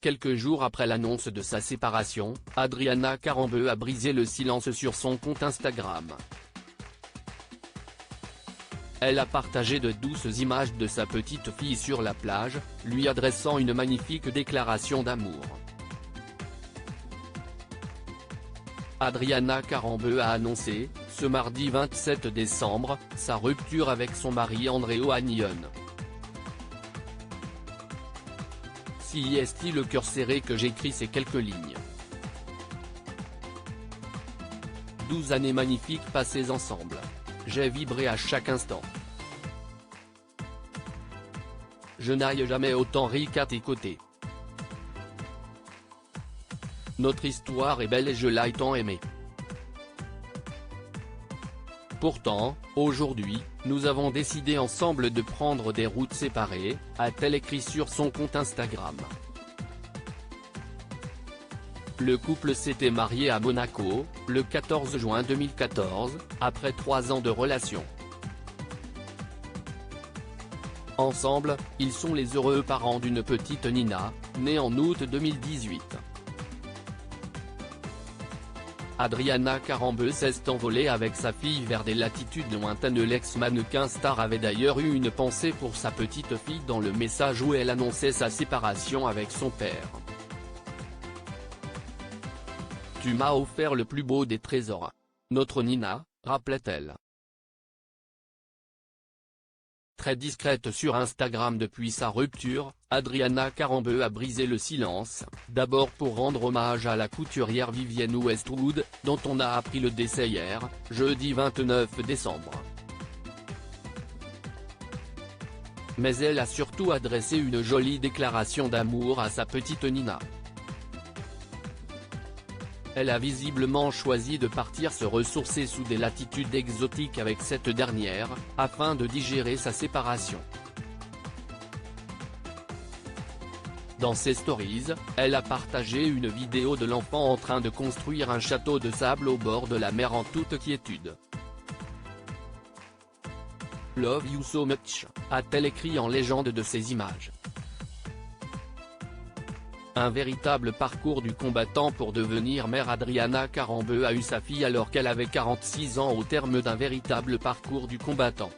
Quelques jours après l'annonce de sa séparation, Adriana Carambeu a brisé le silence sur son compte Instagram. Elle a partagé de douces images de sa petite fille sur la plage, lui adressant une magnifique déclaration d'amour. Adriana Carambeu a annoncé, ce mardi 27 décembre, sa rupture avec son mari Andréo Agnon. Si est-il le cœur serré que j'écris ces quelques lignes. 12 années magnifiques passées ensemble. J'ai vibré à chaque instant. Je n'aille jamais autant ri qu'à tes côtés. Notre histoire est belle et je l'ai tant aimée. Pourtant, aujourd'hui, nous avons décidé ensemble de prendre des routes séparées, a-t-elle écrit sur son compte Instagram. Le couple s'était marié à Monaco, le 14 juin 2014, après 3 ans de relation. Ensemble, ils sont les heureux parents d'une petite Nina, née en août 2018. Adriana Carambeu s'est envolée avec sa fille vers des latitudes lointaines. L'ex-mannequin star avait d'ailleurs eu une pensée pour sa petite fille dans le message où elle annonçait sa séparation avec son père. « Tu m'as offert le plus beau des trésors. Notre Nina », rappelait-elle. Très discrète sur Instagram depuis sa rupture, Adriana Carambeu a brisé le silence, d'abord pour rendre hommage à la couturière Vivienne Westwood, dont on a appris le décès hier, jeudi 29 décembre. Mais elle a surtout adressé une jolie déclaration d'amour à sa petite Nina. Elle a visiblement choisi de partir se ressourcer sous des latitudes exotiques avec cette dernière, afin de digérer sa séparation. Dans ses stories, elle a partagé une vidéo de l'enfant en train de construire un château de sable au bord de la mer en toute quiétude. « Love you so much », a-t-elle écrit en légende de ces images. Un véritable parcours du combattant pour devenir mère. Adriana Carambeu a eu sa fille alors qu'elle avait 46 ans au terme d'un véritable parcours du combattant.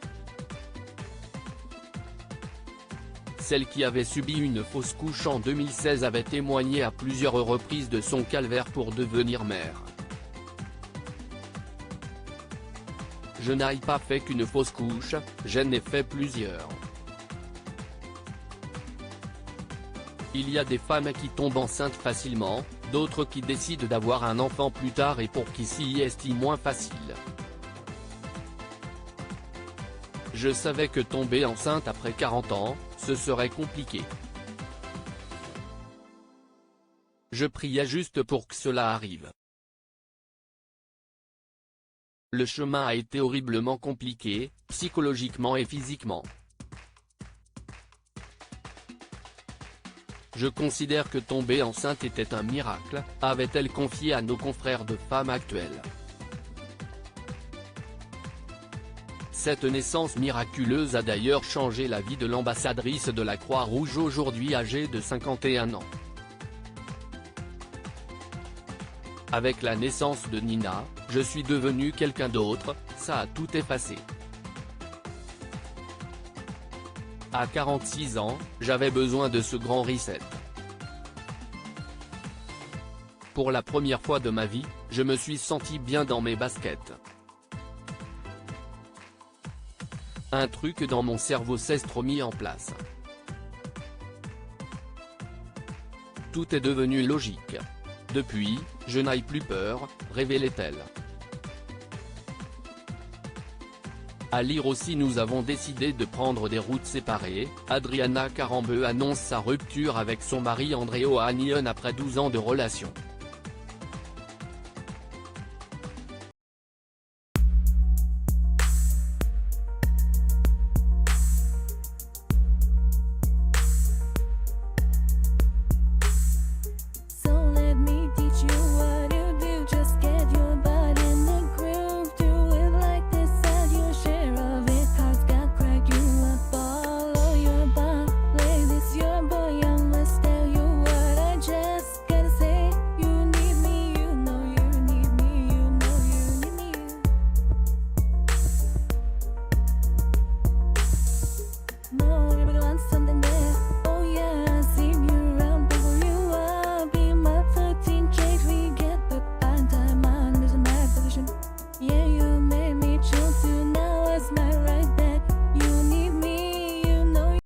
Celle qui avait subi une fausse couche en 2016 avait témoigné à plusieurs reprises de son calvaire pour devenir mère. « Je n'ai pas fait qu'une fausse couche, j'en ai fait plusieurs. Il y a des femmes qui tombent enceintes facilement, d'autres qui décident d'avoir un enfant plus tard et pour qui c'est moins facile. Je savais que tomber enceinte après 40 ans, ce serait compliqué. Je priais juste pour que cela arrive. Le chemin a été horriblement compliqué, psychologiquement et physiquement. Je considère que tomber enceinte était un miracle, avait-elle confié à nos confrères de Femmes Actuelles. Cette naissance miraculeuse a d'ailleurs changé la vie de l'ambassadrice de la Croix-Rouge aujourd'hui âgée de 51 ans. Avec la naissance de Nina, je suis devenu quelqu'un d'autre, ça a tout effacé. À 46 ans, j'avais besoin de ce grand reset. Pour la première fois de ma vie, je me suis senti bien dans mes baskets. Un truc dans mon cerveau s'est remis en place. Tout est devenu logique. Depuis, je n'ai plus peur, révélait-elle. À lire aussi. Nous avons décidé de prendre des routes séparées. Adriana Carambeu annonce sa rupture avec son mari Andréo Agnon après 12 ans de relation.